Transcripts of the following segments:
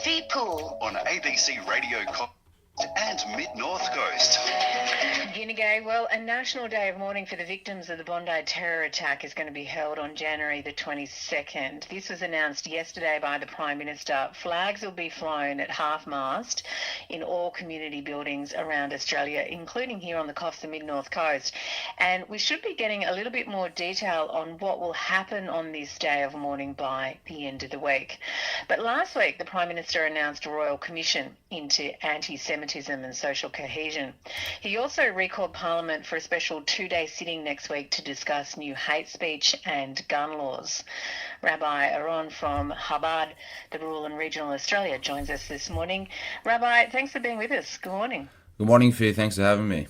Poole on ABC Radio Coffs and Mid-North Coast. Guinea, well, a National Day of Mourning for the victims of the Bondi terror attack is going to be held on January the 22nd. This was announced yesterday by the Prime Minister. Flags will be flown at half-mast in all community buildings around Australia, including here on the Coffs and Mid-North Coast. And we should be getting a little bit more detail on what will happen on this Day of Mourning by the end of the week. But last week, the Prime Minister announced a Royal Commission into anti-Semitism and social cohesion. He also recalled Parliament for a special two-day sitting next week to discuss new hate speech and gun laws. Rabbi Aron from Chabad, the rural and regional Australia, joins us this morning. Rabbi, thanks for being with us. Good morning. Good morning, Fee. Thanks for having me.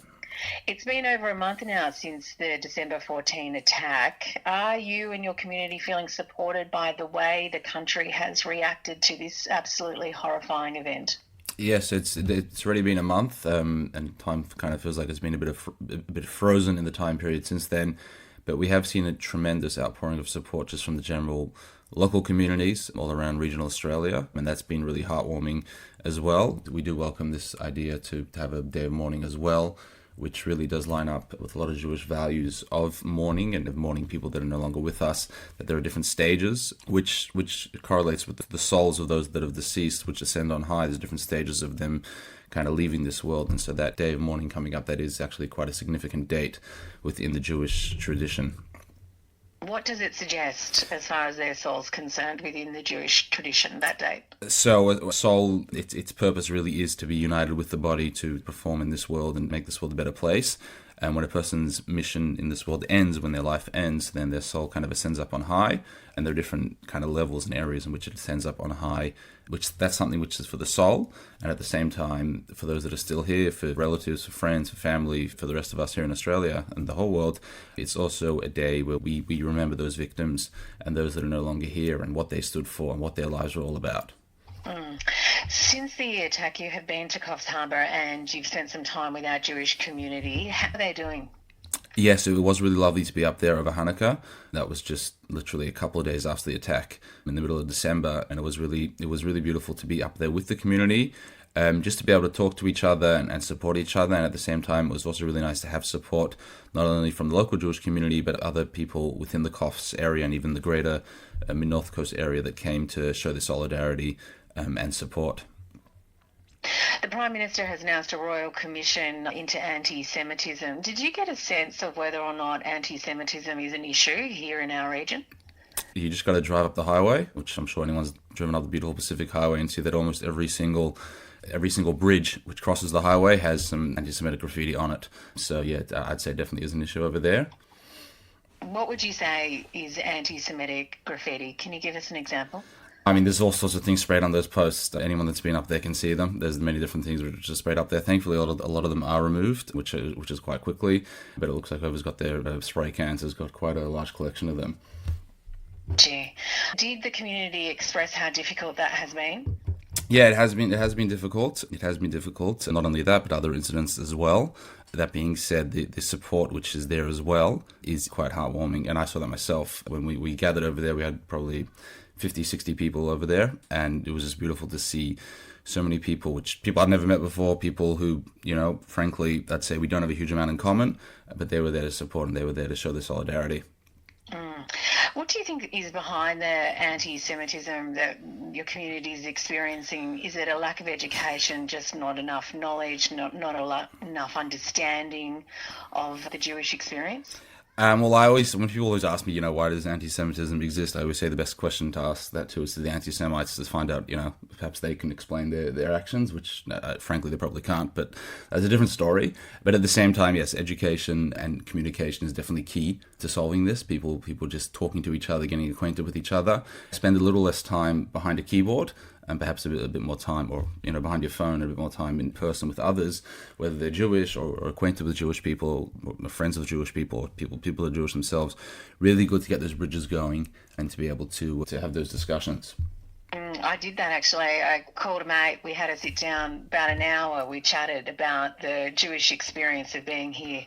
It's been over a month now since the December 14 attack. Are you and your community feeling supported by the way the country has reacted to this absolutely horrifying event? Yes, it's already been a month, and time kind of feels like it's been a bit frozen in the time period since then. But we have seen a tremendous outpouring of support just from the general local communities all around regional Australia, and that's been really heartwarming as well. We do welcome this idea to have a day of mourning as well, which really does line up with a lot of Jewish values of mourning and of mourning people that are no longer with us, that there are different stages, which correlates with the souls of those that have deceased, which ascend on high. There's different stages of them kind of leaving this world. And so that day of mourning coming up, that is actually quite a significant date within the Jewish tradition. What does it suggest as far as their soul's concerned within the Jewish tradition, that date? So a soul, its purpose really is to be united with the body to perform in this world and make this world a better place. And when a person's mission in this world ends, when their life ends, then their soul kind of ascends up on high. And there are different kind of levels and areas in which it ascends up on high, which that's something which is for the soul. And at the same time, for those that are still here, for relatives, for friends, for family, for the rest of us here in Australia and the whole world, it's also a day where we remember those victims and those that are no longer here and what they stood for and what their lives were all about. Since the attack, you have been to Coffs Harbour and you've spent some time with our Jewish community. How are they doing? Yes, it was really lovely to be up there over Hanukkah. That was just literally a couple of days after the attack in the middle of December, and it was really beautiful to be up there with the community, just to be able to talk to each other and support each other. And at the same time, it was also really nice to have support not only from the local Jewish community, but other people within the Coffs area and even the greater Mid-North Coast area that came to show their solidarity and support. The Prime Minister has announced a Royal Commission into anti-Semitism. Did you get a sense of whether or not anti-Semitism is an issue here in our region? You just got to drive up the highway, which I'm sure anyone's driven up the beautiful Pacific Highway, and see that almost every single bridge which crosses the highway has some anti-Semitic graffiti on it. So yeah, I'd say definitely is an issue over there. What would you say is anti-Semitic graffiti? Can you give us an example? I mean, there's all sorts of things sprayed on those posts. Anyone that's been up there can see them. There's many different things which are sprayed up there. Thankfully, a lot of them are removed, which is quite quickly. But it looks like whoever's got their spray cans has got quite a large collection of them. Gee. Did the community express how difficult that has been? Yeah, it has been difficult. It has been difficult. And not only that, but other incidents as well. That being said, the support which is there as well is quite heartwarming. And I saw that myself. When we gathered over there, we had probably 50, 60 people over there, and it was just beautiful to see so many people, I'd never met before, people who, frankly, I'd say we don't have a huge amount in common, but they were there to support and they were there to show their solidarity. What do you think is behind the anti-Semitism that your community is experiencing? Is it a lack of education, just not enough knowledge, not enough understanding of the Jewish experience? When people always ask me, why does anti-Semitism exist, I always say the best question to ask that to is to the anti-Semites, to find out, perhaps they can explain their actions, which frankly they probably can't, but that's a different story. But at the same time, yes, education and communication is definitely key to solving this. People just talking to each other, getting acquainted with each other, spend a little less time behind a keyboard, and perhaps a bit more time, or behind your phone, a bit more time in person with others, whether they're Jewish or acquainted with Jewish people, or friends of Jewish people, or people who are Jewish themselves. Really good to get those bridges going and to be able to have those discussions. I did that actually. I called a mate. We had a sit down about an hour. We chatted about the Jewish experience of being here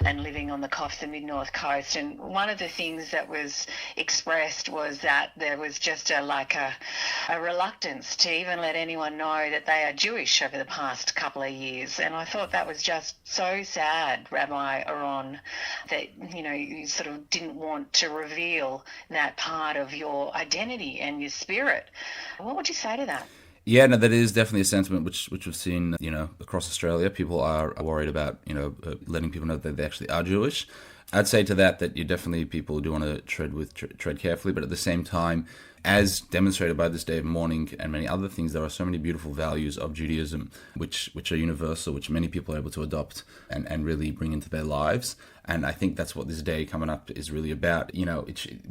and living on the Coffs, the mid-north coast. And one of the things that was expressed was that there was just a reluctance to even let anyone know that they are Jewish over the past couple of years. And I thought that was just so sad, Rabbi Aron, that, you sort of didn't want to reveal that part of your identity and your spirit. What would you say to that? Yeah, no, that is definitely a sentiment which we've seen, across Australia. People are worried about, letting people know that they actually are Jewish. I'd say to that you definitely, people do want to tread carefully, but at the same time, as demonstrated by this Day of Mourning and many other things, there are so many beautiful values of Judaism which are universal, which many people are able to adopt and really bring into their lives. And I think that's what this day coming up is really about. We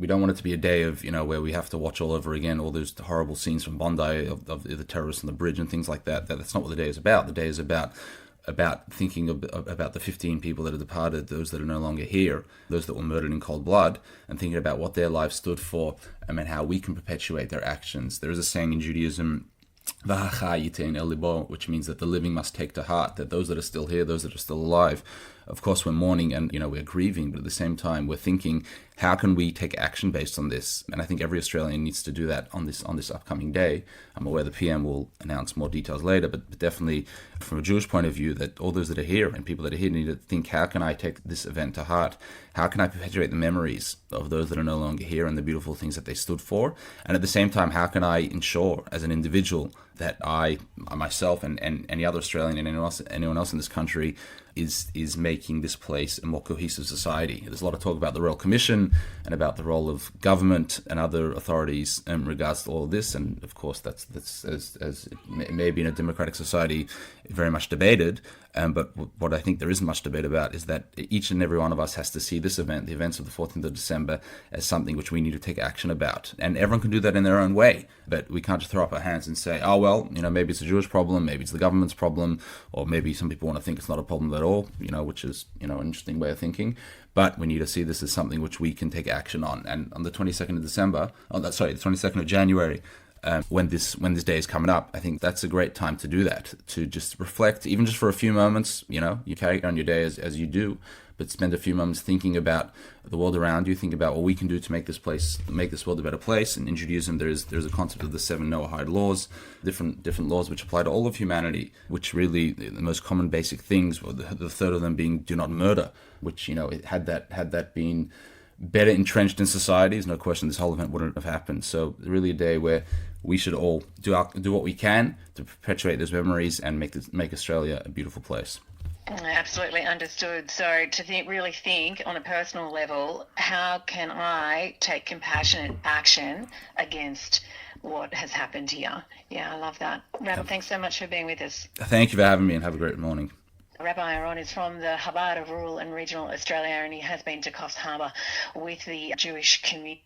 don't want it to be a day of, where we have to watch all over again all those horrible scenes from Bondi of the terrorists on the bridge and things like that. That's not what the day is about. The day is about thinking about the 15 people that are departed, those that are no longer here, those that were murdered in cold blood, and thinking about what their lives stood for and how we can perpetuate their actions. There is a saying in Judaism, which means that the living must take to heart, that those that are still here, those that are still alive, of course we're mourning and we're grieving, but at the same time we're thinking, how can we take action based on this? And I think every Australian needs to do that on this upcoming day. I'm aware the PM will announce more details later, but definitely from a Jewish point of view, that all those that are here and people that are here need to think, how can I take this event to heart? How can I perpetuate the memories of those that are no longer here and the beautiful things that they stood for? And at the same time, how can I ensure as an individual that I myself and any other Australian and anyone else in this country is making this place a more cohesive society? There's a lot of talk about the Royal Commission and about the role of government and other authorities in regards to all of this, and of course that's as it may be in a democratic society very much debated, but what I think there isn't much debate about is that each and every one of us has to see this event, the events of the 14th of December, as something which we need to take action about. And everyone can do that in their own way, but we can't just throw up our hands and say, oh well, maybe it's a Jewish problem, maybe it's the government's problem, or maybe some people want to think it's not a problem at all, which is an interesting way of thinking. But we need to see this as something which we can take action on. And on the 22nd of December, the 22nd of January, when this day is coming up, I think that's a great time to do that, to just reflect, even just for a few moments. You carry on your day as you do, but spend a few moments thinking about the world around you, think about what we can do to make this world a better place. And in Judaism, there's a concept of the 7 Noahide laws, different laws which apply to all of humanity, which really, the most common basic things, the third of them being do not murder, which, had that been better entrenched in society, there's no question this whole event wouldn't have happened. So really a day where we should all do what we can to perpetuate those memories and make Australia a beautiful place. Absolutely understood. So to really think on a personal level, how can I take compassionate action against what has happened here? Yeah, I love that. Rabbi, thanks so much for being with us. Thank you for having me, and have a great morning. Rabbi Aron is from the Chabad of rural and regional Australia, and he has been to Coffs Harbour with the Jewish community.